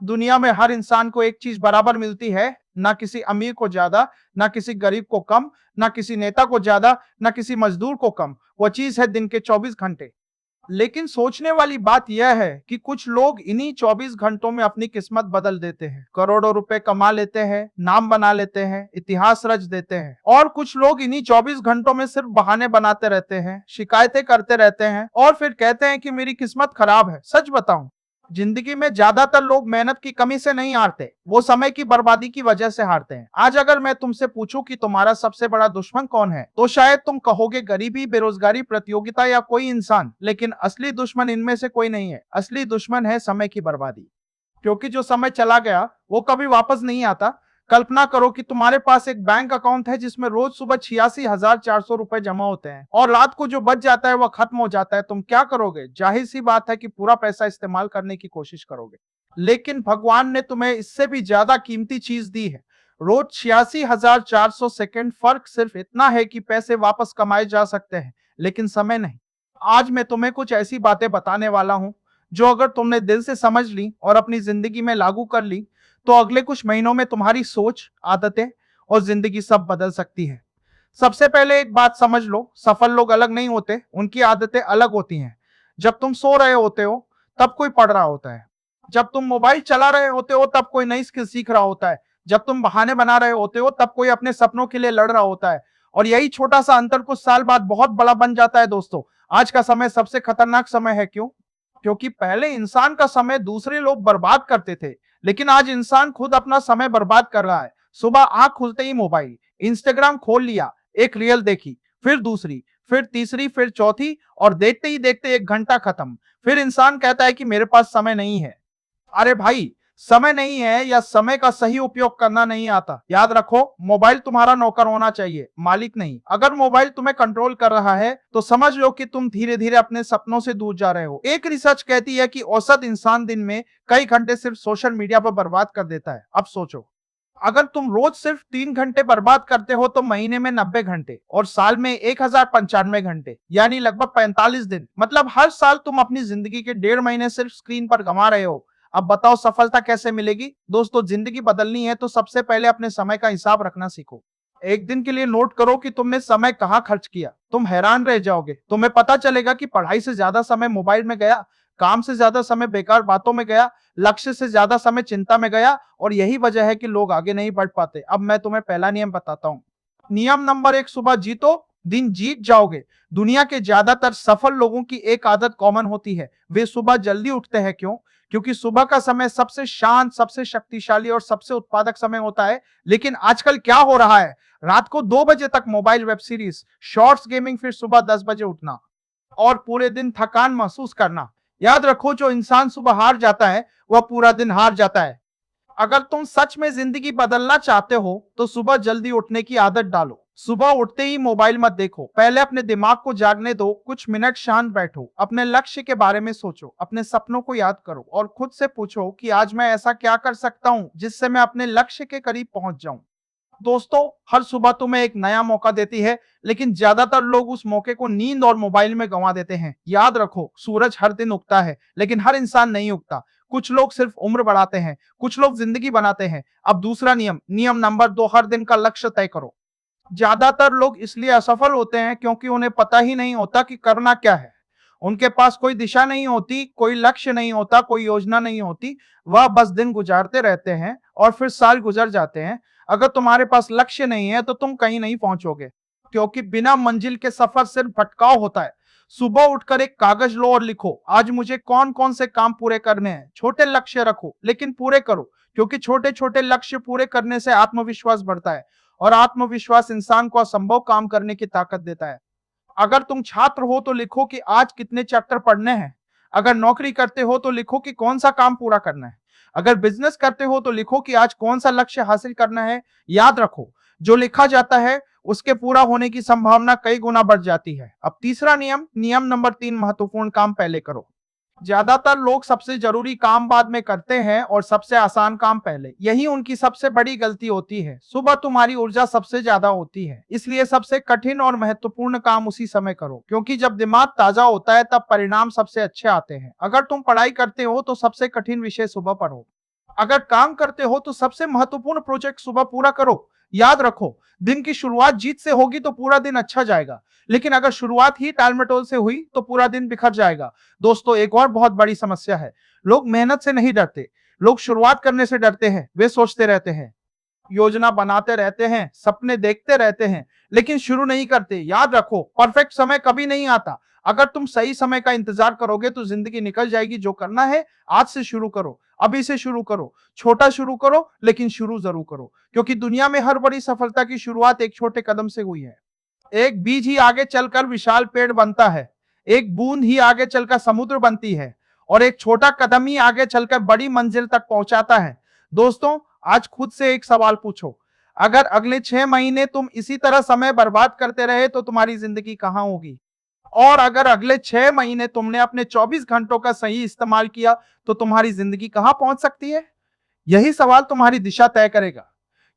दुनिया में हर इंसान को एक चीज बराबर मिलती है, ना किसी अमीर को ज्यादा, ना किसी गरीब को कम, ना किसी नेता को ज्यादा, ना किसी मजदूर को कम। वो चीज है दिन के 24 घंटे। लेकिन सोचने वाली बात यह है कि कुछ लोग इन्हीं 24 घंटों में अपनी किस्मत बदल देते हैं, करोड़ों रुपए कमा लेते हैं, नाम बना लेते हैं, इतिहास रच देते हैं। और कुछ लोग इन्हीं 24 घंटों में सिर्फ बहाने बनाते रहते हैं, शिकायतें करते रहते हैं और फिर कहते हैं कि मेरी किस्मत खराब है। सच बताऊं, जिंदगी में ज्यादातर लोग मेहनत की कमी से नहीं हारते, वो समय की बर्बादी की वजह से हारते हैं। आज अगर मैं तुमसे पूछूं कि तुम्हारा सबसे बड़ा दुश्मन कौन है, तो शायद तुम कहोगे गरीबी, बेरोजगारी, प्रतियोगिता या कोई इंसान। लेकिन असली दुश्मन इनमें से कोई नहीं है। असली दुश्मन है समय की बर्बादी। क्योंकि जो समय चला गया वो कभी वापस नहीं आता। कल्पना करो कि तुम्हारे पास एक बैंक अकाउंट है जिसमें रोज सुबह 86,400 रुपए जमा होते हैं और रात को जो बच जाता है वह खत्म हो जाता है। तुम क्या करोगे? जाहिर सी बात है कि पूरा पैसा इस्तेमाल करने की कोशिश करोगे। लेकिन भगवान ने तुम्हें इससे भी ज्यादा कीमती चीज दी है। रोज 86,400 सेकंड। फर्क सिर्फ इतना है कि पैसे वापस कमाए जा सकते हैं, लेकिन समय नहीं। आज मैं तुम्हें कुछ ऐसी बातें बताने वाला हूं जो अगर तुमने दिल से समझ ली और अपनी जिंदगी में लागू कर ली, तो अगले कुछ महीनों में तुम्हारी सोच, आदतें और जिंदगी सब बदल सकती है। सबसे पहले एक बात समझ लो, सफल लोग अलग नहीं होते, उनकी आदतें अलग होती हैं। जब तुम सो रहे होते हो तब कोई पढ़ रहा होता है। जब तुम मोबाइल चला रहे होते हो तब कोई नई स्किल सीख रहा होता है। जब तुम बहाने बना रहे होते हो तब कोई अपने सपनों के लिए लड़ रहा होता है। और यही छोटा सा अंतर कुछ साल बाद बहुत बड़ा बन जाता है। दोस्तों, आज का समय सबसे खतरनाक समय है। क्यों? क्योंकि पहले इंसान का समय दूसरे लोग बर्बाद करते थे, लेकिन आज इंसान खुद अपना समय बर्बाद कर रहा है। सुबह आंख खुलते ही मोबाइल, इंस्टाग्राम खोल लिया, एक रील देखी, फिर दूसरी, फिर तीसरी, फिर चौथी, और देखते ही देखते 1 घंटा खत्म। फिर इंसान कहता है कि मेरे पास समय नहीं है। अरे भाई, समय नहीं है या समय का सही उपयोग करना नहीं आता। याद रखो, मोबाइल तुम्हारा नौकर होना चाहिए, मालिक नहीं। अगर मोबाइल तुम्हें कंट्रोल कर रहा है तो समझ लो कि तुम धीरे धीरे अपने सपनों से दूर जा रहे हो। एक रिसर्च कहती है कि औसत इंसान दिन में कई घंटे सिर्फ सोशल मीडिया पर बर्बाद कर देता है। अब सोचो, अगर तुम रोज सिर्फ 3 घंटे बर्बाद करते हो तो महीने में 90 घंटे और साल में 1,095 घंटे, यानी लगभग 45 दिन। मतलब हर साल तुम अपनी जिंदगी के 1.5 महीने सिर्फ स्क्रीन पर गंवा रहे हो। अब बताओ, सफलता कैसे मिलेगी? दोस्तों, जिंदगी बदलनी है तो सबसे पहले अपने समय का हिसाब रखना सीखो। एक दिन के लिए नोट करो कि तुमने समय कहाँ खर्च किया। तुम हैरान रह जाओगे। तुम्हें पता चलेगा कि पढ़ाई से ज्यादा समय मोबाइल में गया, काम से ज्यादा समय बेकार बातों में गया, लक्ष्य से ज्यादा समय चिंता में गया। और यही वजह है कि लोग आगे नहीं बढ़ पाते। अब मैं तुम्हें पहला नियम बताता हूँ। नियम नंबर 1, सुबह जीतो, दिन जीत जाओगे। दुनिया के ज्यादातर सफल लोगों की एक आदत कॉमन होती है, वे सुबह जल्दी उठते हैं। क्यों? क्योंकि सुबह का समय सबसे शांत, सबसे शक्तिशाली और सबसे उत्पादक समय होता है। लेकिन आजकल क्या हो रहा है? रात को 2 बजे तक mobile, web series, shorts, gaming, फिर सुबह 10 बजे उठना और पूरे दिन थकान महसूस करना। याद रखो, जो इंसान सुबह हार जाता है वह पूरा दिन हार जाता है। अगर तुम सच में जिंदगी बदलना चाहते हो तो सुबह जल्दी उठने की आदत डालो। सुबह उठते ही मोबाइल मत देखो, पहले अपने दिमाग को जागने दो। कुछ मिनट शांत बैठो, अपने लक्ष्य के बारे में सोचो, अपने सपनों को याद करो और खुद से पूछो कि आज मैं ऐसा क्या कर सकता हूं जिससे मैं अपने लक्ष्य के करीब पहुंच जाऊं। दोस्तों, हर सुबह तुम्हें एक नया मौका देती है, लेकिन ज्यादातर लोग उस मौके को नींद और मोबाइल में गंवा देते हैं। याद रखो, सूरज हर दिन उगता है, लेकिन हर इंसान नहीं उगता। कुछ लोग सिर्फ उम्र बढ़ाते हैं, कुछ लोग जिंदगी बनाते हैं। अब दूसरा नियम, नियम नंबर 2, हर दिन का लक्ष्य तय करो। ज्यादातर लोग इसलिए असफल होते हैं क्योंकि उन्हें पता ही नहीं होता कि करना क्या है। उनके पास कोई दिशा नहीं होती, कोई लक्ष्य नहीं होता, कोई योजना नहीं होती। वह बस दिन गुजारते रहते हैं और फिर साल गुजर जाते हैं। अगर तुम्हारे पास लक्ष्य नहीं है तो तुम कहीं नहीं पहुंचोगे, क्योंकि बिना मंजिल के सफर सिर्फ भटकाव होता है। सुबह उठकर एक कागज लो और लिखो, आज मुझे कौन कौन से काम पूरे करने हैं। छोटे लक्ष्य रखो, लेकिन पूरे करो, क्योंकि छोटे छोटे लक्ष्य पूरे करने से आत्मविश्वास बढ़ता है और आत्मविश्वास इंसान को असंभव काम करने की ताकत देता है। अगर तुम छात्र हो तो लिखो कि आज कितने चैप्टर पढ़ने हैं। अगर नौकरी करते हो तो लिखो कि कौन सा काम पूरा करना है। अगर बिजनेस करते हो तो लिखो कि आज कौन सा लक्ष्य हासिल करना है। याद रखो, जो लिखा जाता है उसके पूरा होने की संभावना कई गुना बढ़ जाती है। अब तीसरा नियम, नियम नंबर 3, महत्वपूर्ण काम पहले करो। ज्यादातर लोग सबसे जरूरी काम बाद में करते हैं और सबसे आसान काम पहले। यही उनकी सबसे बड़ी गलती होती है। सुबह तुम्हारी ऊर्जा सबसे ज्यादा होती है, इसलिए सबसे कठिन और महत्वपूर्ण काम उसी समय करो, क्योंकि जब दिमाग ताजा होता है तब परिणाम सबसे अच्छे आते हैं। अगर तुम पढ़ाई करते हो तो सबसे कठिन विषय सुबह पढ़ो। अगर काम करते हो तो सबसे महत्वपूर्ण प्रोजेक्ट सुबह पूरा करो। याद रखो, दिन की शुरुआत जीत से होगी तो पूरा दिन अच्छा जाएगा, लेकिन अगर शुरुआत ही टालमटोल से हुई तो पूरा दिन बिखर जाएगा। दोस्तों, एक और बहुत बड़ी समस्या है, लोग मेहनत से नहीं डरते, लोग शुरुआत करने से डरते हैं। वे सोचते रहते हैं, योजना बनाते रहते हैं, सपने देखते रहते हैं, लेकिन शुरू नहीं करते। याद रखो, परफेक्ट समय कभी नहीं आता। अगर तुम सही समय का इंतजार करोगे तो जिंदगी निकल जाएगी। जो करना है आज से शुरू करो, अभी से शुरू करो। छोटा शुरू करो, लेकिन शुरू जरूर करो, क्योंकि दुनिया में हर बड़ी सफलता की शुरुआत एक छोटे कदम से हुई है। एक बीज ही आगे चलकर विशाल पेड़ बनता है, एक बूंद ही आगे चलकर समुद्र बनती है, और एक छोटा कदम ही आगे चलकर बड़ी मंजिल तक पहुंचाता है। दोस्तों, आज खुद से एक सवाल पूछो, अगर अगले 6 महीने तुम इसी तरह समय बर्बाद करते रहे तो तुम्हारी जिंदगी कहां होगी? और अगर अगले 6 महीने तुमने अपने 24 घंटों का सही इस्तेमाल किया तो तुम्हारी जिंदगी कहां पहुंच सकती है? यही सवाल तुम्हारी दिशा तय करेगा,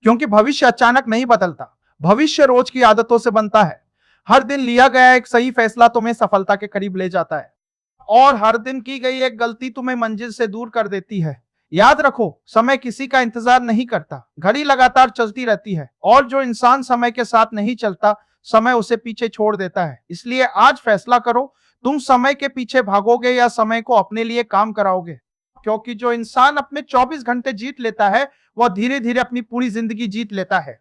क्योंकि भविष्य अचानक नहीं बदलता, भविष्य रोज की आदतों से बनता है। हर दिन लिया गया एक सही फैसला तुम्हें सफलता के करीब ले जाता है, और हर दिन की गई एक गलती तुम्हें मंजिल से दूर कर देती है। याद रखो, समय किसी का इंतजार नहीं करता, घड़ी लगातार चलती रहती है, और जो इंसान समय के साथ नहीं चलता, समय उसे पीछे छोड़ देता है। इसलिए आज फैसला करो, तुम समय के पीछे भागोगे या समय को अपने लिए काम कराओगे? क्योंकि जो इंसान अपने 24 घंटे जीत लेता है, वह धीरे धीरे अपनी पूरी जिंदगी जीत लेता है।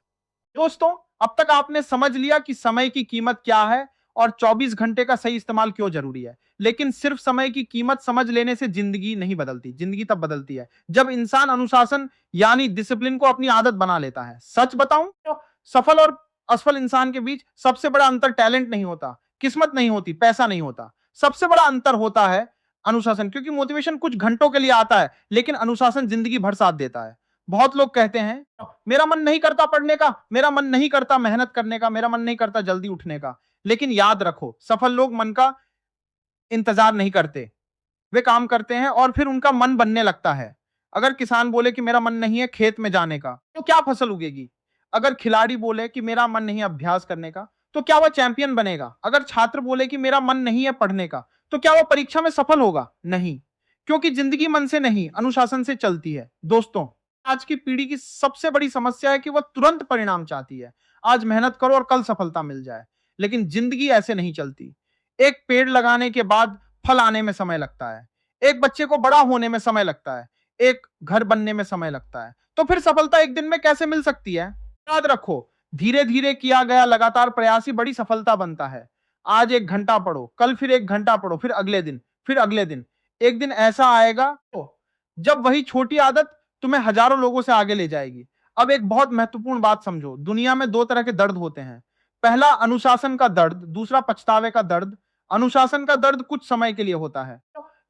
दोस्तों, अब तक आपने समझ लिया कि समय की कीमत क्या है और 24 घंटे का सही इस्तेमाल क्यों जरूरी है। लेकिन सिर्फ समय की कीमत समझ लेने से जिंदगी नहीं बदलती। जिंदगी तब बदलती है जब इंसान अनुशासन यानी डिसिप्लिन को अपनी आदत बना लेता है। सच बताऊं तो सफल और असफल इंसान के बीच सबसे बड़ा अंतर टैलेंट नहीं होता, किस्मत नहीं होती, पैसा नहीं होता। सबसे बड़ा अंतर होता है अनुशासन। क्योंकि मोटिवेशन कुछ घंटों के लिए आता है, लेकिन अनुशासन जिंदगी भर साथ देता है। बहुत लोग कहते हैं, मेरा मन नहीं करता पढ़ने का, मेरा मन नहीं करता मेहनत करने का, मेरा मन नहीं करता जल्दी उठने का। लेकिन याद रखो, सफल लोग मन का इंतजार नहीं करते, वे काम करते हैं और फिर उनका मन बनने लगता है। अगर किसान बोले कि मेरा मन नहीं है खेत में जाने का, तो क्या फसल उगेगी? अगर खिलाड़ी बोले कि मेरा मन नहीं है अभ्यास करने का, तो क्या वह चैंपियन बनेगा? अगर छात्र बोले कि मेरा मन नहीं है पढ़ने का, तो क्या वह परीक्षा में सफल होगा? नहीं, क्योंकि जिंदगी मन से नहीं, अनुशासन से चलती है। दोस्तों, आज की पीढ़ी की सबसे बड़ी समस्या है कि वह तुरंत परिणाम चाहती है। आज मेहनत करो और कल सफलता मिल जाए, लेकिन जिंदगी ऐसे नहीं चलती। एक पेड़ लगाने के बाद फल आने में समय लगता है, एक बच्चे को बड़ा होने में समय लगता है, एक घर बनने में समय लगता है। तो फिर सफलता एक दिन में कैसे मिल सकती है? याद रखो, धीरे धीरे किया गया लगातार प्रयास ही बड़ी सफलता बनता है। आज 1 घंटा पढ़ो, कल फिर 1 घंटा पढ़ो, फिर अगले दिन, फिर अगले दिन। एक दिन ऐसा आएगा तो जब वही छोटी आदत तुम्हें हजारों लोगों से आगे ले जाएगी। अब एक बहुत महत्वपूर्ण बात समझो, दुनिया में 2 तरह के दर्द होते हैं। पहला अनुशासन का दर्द, दूसरा पछतावे का दर्द। अनुशासन का दर्द कुछ समय के लिए होता है,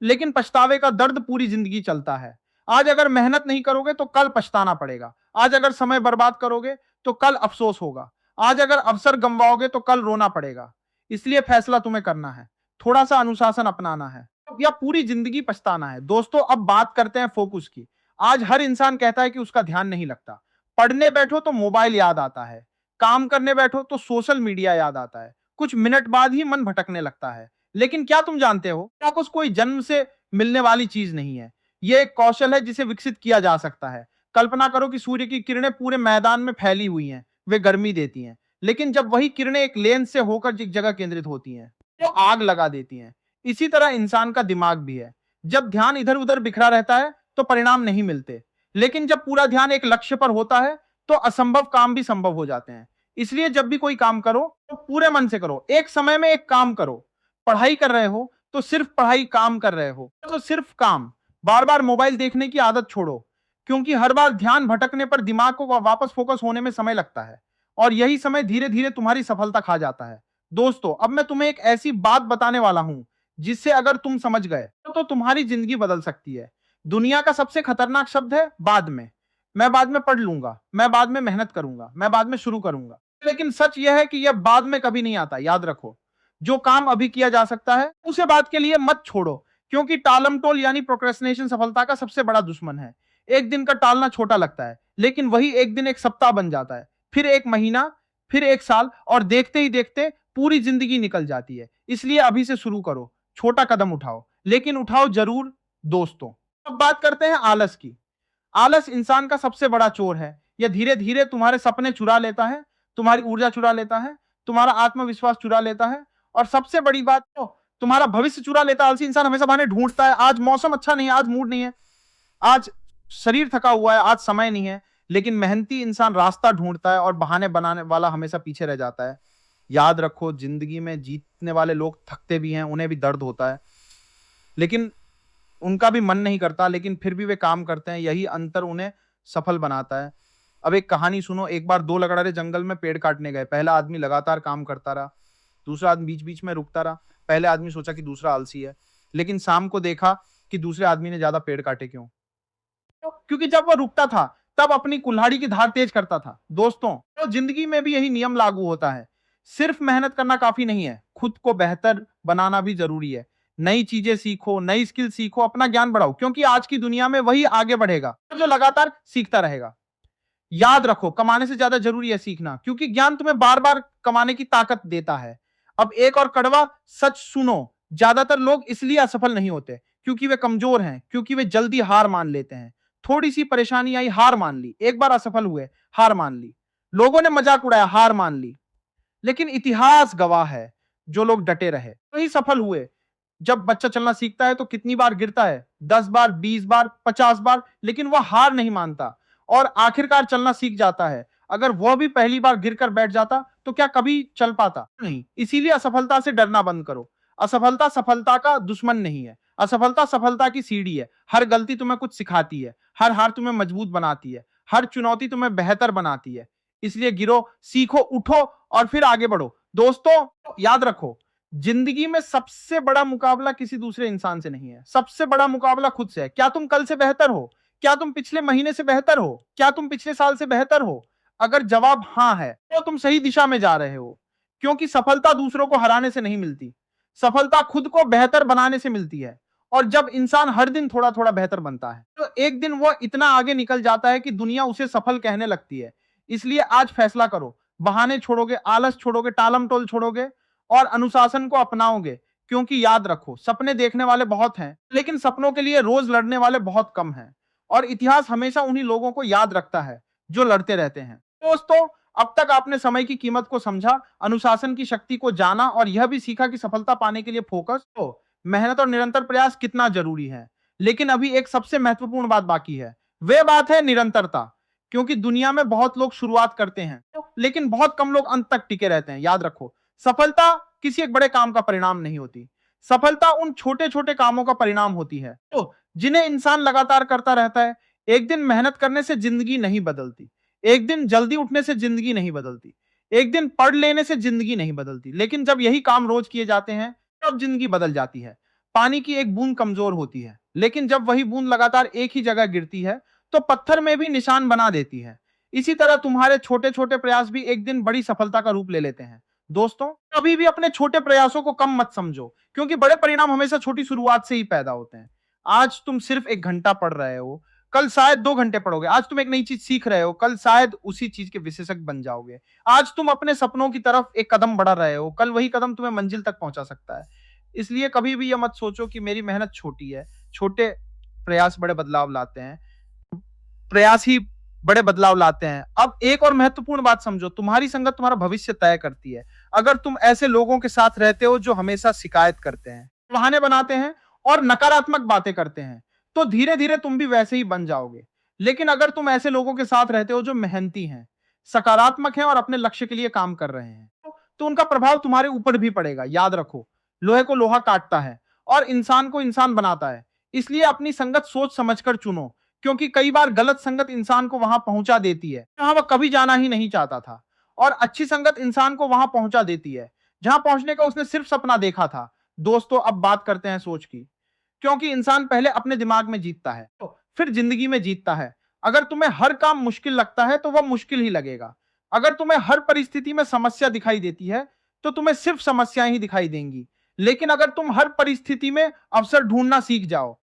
लेकिन पछतावे का दर्द पूरी जिंदगी चलता है। आज अगर मेहनत नहीं करोगे तो कल पछताना पड़ेगा। आज अगर समय बर्बाद करोगे तो कल अफसोस होगा। आज अगर अवसर गंवाओगे तो कल रोना पड़ेगा। इसलिए फैसला तुम्हें करना है, थोड़ा सा अनुशासन अपनाना है या पूरी जिंदगी पछताना है। दोस्तों, अब बात करते हैं फोकस की। आज हर इंसान कहता है कि उसका ध्यान नहीं लगता। पढ़ने बैठो तो मोबाइल याद आता है, काम करने बैठो तो सोशल मीडिया याद आता है, कुछ मिनट बाद ही मन भटकने लगता है। लेकिन क्या तुम जानते हो, फोकस कोई जन्म से मिलने वाली चीज नहीं है। यह एक कौशल है जिसे विकसित किया जा सकता है। कल्पना करो कि सूर्य की किरणें पूरे मैदान में फैली हुई हैं, वे गर्मी देती हैं, लेकिन जब वही किरणें एक लेंस से होकर एक जगह केंद्रित होती हैं तो आग लगा देती हैं। इसी तरह इंसान का दिमाग भी है। जब ध्यान इधर उधर बिखरा रहता है तो परिणाम नहीं मिलते, लेकिन जब पूरा ध्यान एक लक्ष्य पर होता है तो असंभव काम भी संभव हो जाते हैं। इसलिए जब भी कोई काम करो तो पूरे मन से करो, एक समय में एक काम करो। पढ़ाई कर रहे हो तो सिर्फ पढ़ाई, काम कर रहे हो तो सिर्फ काम। बार बार मोबाइल देखने की आदत छोड़ो, क्योंकि हर बार ध्यान भटकने पर दिमाग को वापस फोकस होने में समय लगता है, और यही समय धीरे धीरे तुम्हारी सफलता खा जाता है। दोस्तों, अब मैं तुम्हें एक ऐसी बात बताने वाला हूं जिससे अगर तुम समझ गए तो तुम्हारी जिंदगी बदल सकती है। दुनिया का सबसे खतरनाक शब्द है बाद में। मैं बाद में पढ़ लूंगा, मैं बाद में मेहनत करूंगा, मैं बाद में शुरू करूंगा। लेकिन सच यह है कि यह बाद में कभी नहीं आता। याद रखो, जो काम अभी किया जा सकता है उसे बाद के लिए मत छोड़ो, क्योंकि टालमटोल यानी प्रोक्रेस्टिनेशन सफलता का सबसे बड़ा दुश्मन है। एक दिन का टालना छोटा लगता है, लेकिन वही एक दिन एक सप्ताह बन जाता है, फिर 1 महीना, फिर 1 साल, और देखते ही देखते पूरी जिंदगी निकल जाती है। इसलिए अभी से शुरू करो, छोटा कदम उठाओ, लेकिन उठाओ जरूर। दोस्तों, अब बात करते हैं आलस की। आलस इंसान का सबसे बड़ा चोर है। यह धीरे धीरे तुम्हारे सपने चुरा लेता है, तुम्हारी ऊर्जा चुरा लेता है, तुम्हारा आत्मविश्वास चुरा लेता है, और सबसे बड़ी बात तो तुम्हारा भविष्य चुरा लेता है। आलसी इंसान हमेशा बहाने ढूंढता है। आज मौसम अच्छा नहीं है, आज मूड नहीं है, आज शरीर थका हुआ है, आज समय नहीं है। लेकिन मेहनती इंसान रास्ता ढूंढता है और बहाने बनाने वाला हमेशा पीछे रह जाता है। याद रखो, जिंदगी में जीतने वाले लोग थकते भी हैं, उन्हें भी दर्द होता है, लेकिन उनका भी मन नहीं करता, लेकिन फिर भी वे काम करते हैं। यही अंतर उन्हें सफल बनाता है। अब एक कहानी सुनो। एक बार दो लकड़हारे जंगल में पेड़ काटने गए। पहला आदमी लगातार काम करता रहा, दूसरा आदमी बीच बीच में रुकता रहा। पहले आदमी सोचा कि दूसरा आलसी है, लेकिन शाम को देखा कि दूसरे आदमी ने ज्यादा पेड़ काटे। क्यों? क्योंकि जब वह रुकता था तब अपनी कुल्हाड़ी की धार तेज करता था। दोस्तों, तो जिंदगी में भी यही नियम लागू होता है। सिर्फ मेहनत करना काफी नहीं है, खुद को बेहतर बनाना भी जरूरी है। नई चीजें सीखो, नई स्किल सीखो, अपना ज्ञान बढ़ाओ, क्योंकि आज की दुनिया में वही आगे बढ़ेगा जो लगातार सीखता रहेगा। याद रखो, कमाने से ज्यादा जरूरी है सीखना, क्योंकि ज्ञान तुम्हें बार बार कमाने की ताकत देता है। अब एक और कड़वा सच सुनो। ज्यादातर लोग इसलिए असफल नहीं होते क्योंकि वे कमजोर हैं, क्योंकि वे जल्दी हार मान लेते हैं। थोड़ी सी परेशानी आई, हार मान ली। एक बार असफल हुए, हार मान ली। लोगों ने मजाक उड़ाया, हार मान ली। लेकिन इतिहास गवाह है, जो लोग डटे रहे वही सफल हुए। जब बच्चा चलना सीखता है तो कितनी बार गिरता है? 10 बार, 20 बार, 50 बार, लेकिन वह हार नहीं मानता और आखिरकार चलना सीख जाता है। अगर वह भी पहली बार गिरकर बैठ जाता तो क्या कभी चल पाता? नहीं। इसीलिए असफलता से डरना बंद करो। असफलता सफलता का दुश्मन नहीं है, असफलता सफलता की सीढ़ी है। हर गलती तुम्हें कुछ सिखाती है, हर हार तुम्हें मजबूत बनाती है, हर चुनौती तुम्हें बेहतर बनाती है। इसलिए गिरो, सीखो, उठो और फिर आगे बढ़ो। दोस्तों, याद रखो, जिंदगी में सबसे बड़ा मुकाबला किसी दूसरे इंसान से नहीं है, सबसे बड़ा मुकाबला खुद से है। क्या तुम कल से बेहतर हो? क्या तुम पिछले महीने से बेहतर हो? क्या तुम पिछले साल से बेहतर हो? अगर जवाब हां है तो तुम सही दिशा में जा रहे हो, क्योंकि सफलता दूसरों को हराने से नहीं मिलती, सफलता खुद को बेहतर बनाने से मिलती है। और जब इंसान हर दिन थोड़ा थोड़ा बेहतर बनता है तो एक दिन वो इतना आगे निकल जाता है कि दुनिया उसे सफल कहने लगती है। इसलिए आज फैसला करो, बहाने छोड़ोगे, आलस छोड़ोगे, टालम टोल छोड़ोगे और अनुशासन को अपनाओगे। क्योंकि याद रखो, सपने देखने वाले बहुत हैं, लेकिन सपनों के लिए रोज लड़ने वाले बहुत कम हैं। और इतिहास हमेशा उन्हीं लोगों को याद रखता है जो लड़ते रहते हैं। दोस्तों, अब तक आपने समय की कीमत को समझा, अनुशासन की शक्ति को जाना और यह भी सीखा कि सफलता पाने के लिए फोकस, तो मेहनत और निरंतर प्रयास कितना जरूरी है। लेकिन अभी एक सबसे महत्वपूर्ण बात बाकी है, वह बात है निरंतरता। क्योंकि दुनिया में बहुत लोग शुरुआत करते हैं, लेकिन बहुत कम लोग अंत तक टिके रहते हैं। याद रखो, सफलता किसी एक बड़े काम का परिणाम नहीं होती, सफलता उन छोटे छोटे कामों का परिणाम होती है, तो जिन्हें इंसान लगातार करता रहता है। एक दिन मेहनत करने से जिंदगी नहीं बदलती, एक दिन जल्दी उठने से जिंदगी नहीं बदलती, एक दिन पढ़ लेने से जिंदगी नहीं बदलती, लेकिन जब यही काम रोज किए जाते हैं तब जिंदगी बदल जाती है। पानी की एक बूंद कमजोर होती है, लेकिन जब वही बूंद लगातार एक ही जगह गिरती है तो पत्थर में भी निशान बना देती है। इसी तरह तुम्हारे छोटे छोटे प्रयास भी एक दिन बड़ी सफलता का रूप ले लेते हैं। दोस्तों, कभी भी अपने छोटे प्रयासों को कम मत समझो, क्योंकि बड़े परिणाम हमेशा छोटी शुरुआत से ही पैदा होते हैं। आज तुम सिर्फ 1 घंटा पढ़ रहे हो, कल शायद 2 घंटे पढ़ोगे। आज तुम एक नई चीज सीख रहे हो, कल शायद उसी चीज के विशेषज्ञ बन जाओगे। आज तुम अपने सपनों की तरफ एक कदम बढ़ा रहे हो, कल वही कदम तुम्हें मंजिल तक पहुंचा सकता है। इसलिए कभी भी यह मत सोचो कि मेरी मेहनत छोटी है। छोटे प्रयास बड़े बदलाव लाते हैं, प्रयास ही बड़े बदलाव लाते हैं। अब एक और महत्वपूर्ण बात समझो, तुम्हारी संगत तुम्हारा भविष्य तय करती है। अगर तुम ऐसे लोगों के साथ रहते हो जो हमेशा शिकायत करते हैं, बहाने बनाते हैं और नकारात्मक बातें करते हैं, तो धीरे धीरे तुम भी वैसे ही बन जाओगे। लेकिन अगर तुम ऐसे लोगों के साथ रहते हो जो मेहनती हैं, सकारात्मक हैं और अपने लक्ष्य के लिए काम कर रहे हैं, तो उनका प्रभाव तुम्हारे ऊपर भी पड़ेगा। याद रखो, लोहे को लोहा काटता है और इंसान को इंसान बनाता है। इसलिए अपनी संगत सोच समझकर चुनो, क्योंकि कई बार गलत संगत इंसान को वहां पहुंचा देती है जहां वह कभी जाना ही नहीं चाहता था, और अच्छी संगत इंसान को वहां पहुंचा देती है जहां पहुंचने का उसने सिर्फ सपना देखा था। दोस्तों, अब बात करते हैं सोच की। क्योंकि इंसान पहले अपने दिमाग में जीतता है, तो फिर जिंदगी में जीतता है। अगर तुम्हें हर काम मुश्किल लगता है तो वह मुश्किल ही लगेगा। अगर तुम्हें हर परिस्थिति में समस्या दिखाई देती है तो तुम्हें सिर्फ समस्याएं ही दिखाई देंगी। लेकिन अगर तुम हर परिस्थिति में अवसर ढूंढना सीख जाओ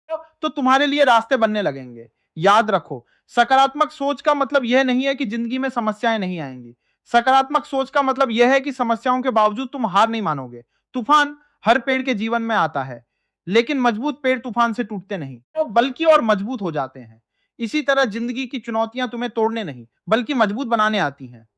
तो तुम्हारे लिए रास्ते बनने लगेंगे। याद रखो, सकारात्मक सोच का मतलब यह नहीं है कि जिंदगी में समस्याएं नहीं आएंगी। सकारात्मक सोच का मतलब यह है कि समस्याओं के बावजूद तुम हार नहीं मानोगे। तूफान हर पेड़ के जीवन में आता है, लेकिन मजबूत पेड़ तूफान से टूटते नहीं, तो बल्कि और मजबूत हो जाते हैं। इसी तरह जिंदगी की चुनौतियां तुम्हें तोड़ने नहीं, बल्कि मजबूत बनाने आती हैं।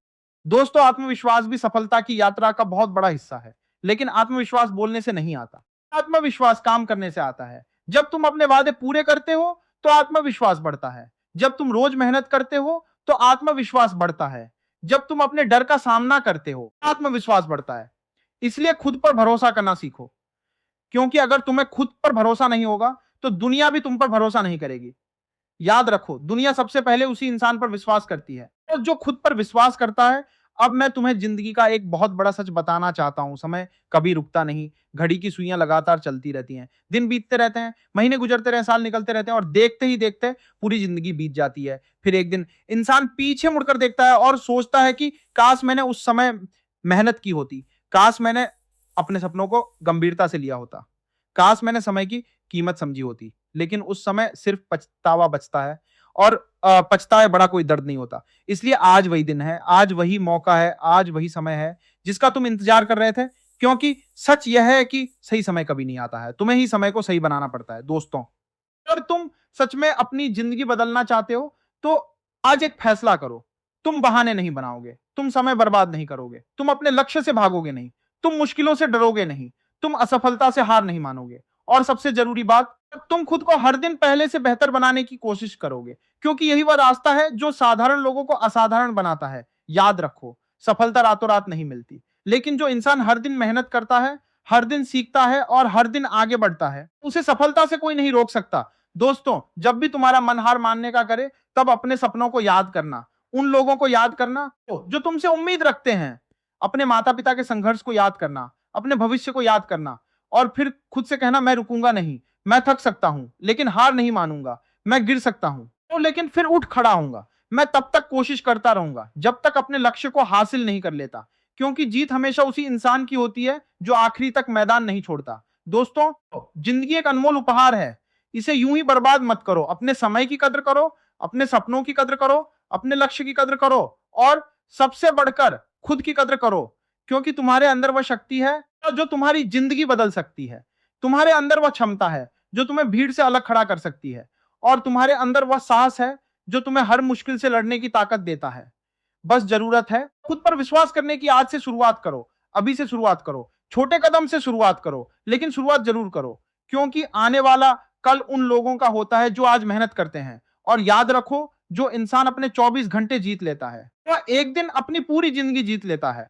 दोस्तों, आत्मविश्वास भी सफलता की यात्रा का बहुत बड़ा हिस्सा है, लेकिन आत्मविश्वास बोलने से नहीं आता। आत्मविश्वास काम करने से आता है। जब तुम अपने वादे पूरे करते हो, तो आत्मविश्वास बढ़ता है। जब तुम रोज मेहनत करते हो, तो आत्मविश्वास बढ़ता है। जब तुम अपने डर का सामना करते हो, आत्मविश्वास बढ़ता है। इसलिए खुद पर भरोसा करना सीखो, क्योंकि अगर तुम्हें खुद पर भरोसा नहीं होगा, तो दुनिया भी तुम पर भरोसा नहीं करेगी। याद रखो, दुनिया सबसे पहले उसी इंसान पर विश्वास करती है और जो खुद पर विश्वास करता है। अब मैं तुम्हें जिंदगी का एक बहुत बड़ा सच बताना चाहता हूं। समय कभी रुकता नहीं। घड़ी की सुइयां लगातार चलती रहती हैं। दिन बीतते रहते हैं, महीने गुजरते रहे, साल निकलते रहते हैं और देखते ही देखते पूरी जिंदगी बीत जाती है। फिर एक दिन इंसान पीछे मुड़कर देखता है और सोचता है कि काश मैंने उस समय मेहनत की होती, काश मैंने अपने सपनों को गंभीरता से लिया होता, काश मैंने समय की कीमत समझी होती। लेकिन उस समय सिर्फ पछतावा बचता है और पछताए बड़ा कोई दर्द नहीं होता। इसलिए आज वही दिन है, आज वही मौका है, आज वही समय है जिसका तुम इंतजार कर रहे थे। क्योंकि सच यह है कि सही समय कभी नहीं आता है, तुम्हें ही समय को सही बनाना पड़ता है। दोस्तों, अगर तुम सच में अपनी जिंदगी बदलना चाहते हो, तो आज एक फैसला करो। तुम बहाने नहीं बनाओगे, तुम समय बर्बाद नहीं करोगे, तुम अपने लक्ष्य से भागोगे नहीं, तुम मुश्किलों से डरोगे नहीं, तुम असफलता से हार नहीं मानोगे। और सबसे जरूरी बात, तुम खुद को हर दिन पहले से बेहतर बनाने की कोशिश करोगे, क्योंकि यही वह रास्ता है जो साधारण लोगों को असाधारण बनाता है। याद रखो, सफलता रातों रात नहीं मिलती, लेकिन जो इंसान हर दिन मेहनत करता है, हर दिन सीखता है और हर दिन आगे बढ़ता है, उसे सफलता से कोई नहीं रोक सकता। दोस्तों, जब भी तुम्हारा मन हार मानने का करे, तब अपने सपनों को याद करना, उन लोगों को याद करना जो तुमसे उम्मीद रखते हैं, अपने माता पिता के संघर्ष को याद करना, अपने भविष्य को याद करना और फिर खुद से कहना, मैं रुकूंगा नहीं, मैं थक सकता हूं लेकिन हार नहीं मानूंगा, मैं गिर सकता हूं तो लेकिन फिर उठ खड़ा होऊंगा, मैं तब तक कोशिश करता रहूंगा जब तक अपने लक्ष्य को हासिल नहीं कर लेता। क्योंकि जीत हमेशा उसी इंसान की होती है जो आखिरी तक मैदान नहीं छोड़ता। दोस्तों, जिंदगी एक अनमोल उपहार है, इसे यूं ही बर्बाद मत करो। अपने समय की कद्र करो, अपने सपनों की कद्र करो, अपने लक्ष्य की कद्र करो और सबसे बढ़कर खुद की कद्र करो। क्योंकि तुम्हारे अंदर वह शक्ति है जो तुम्हारी जिंदगी बदल सकती है। तुम्हारे अंदर वह क्षमता है जो तुम्हें भीड़ से अलग खड़ा कर सकती है और तुम्हारे अंदर वह साहस है जो तुम्हें हर मुश्किल से लड़ने की ताकत देता है। बस जरूरत है खुद पर विश्वास करने की। आज से शुरुआत करो, अभी से शुरुआत करो, छोटे कदम से शुरुआत करो, लेकिन शुरुआत जरूर करो। क्योंकि आने वाला कल उन लोगों का होता है जो आज मेहनत करते हैं। और याद रखो, जो इंसान अपने 24 घंटे जीत लेता है, वह एक दिन अपनी पूरी जिंदगी जीत लेता है।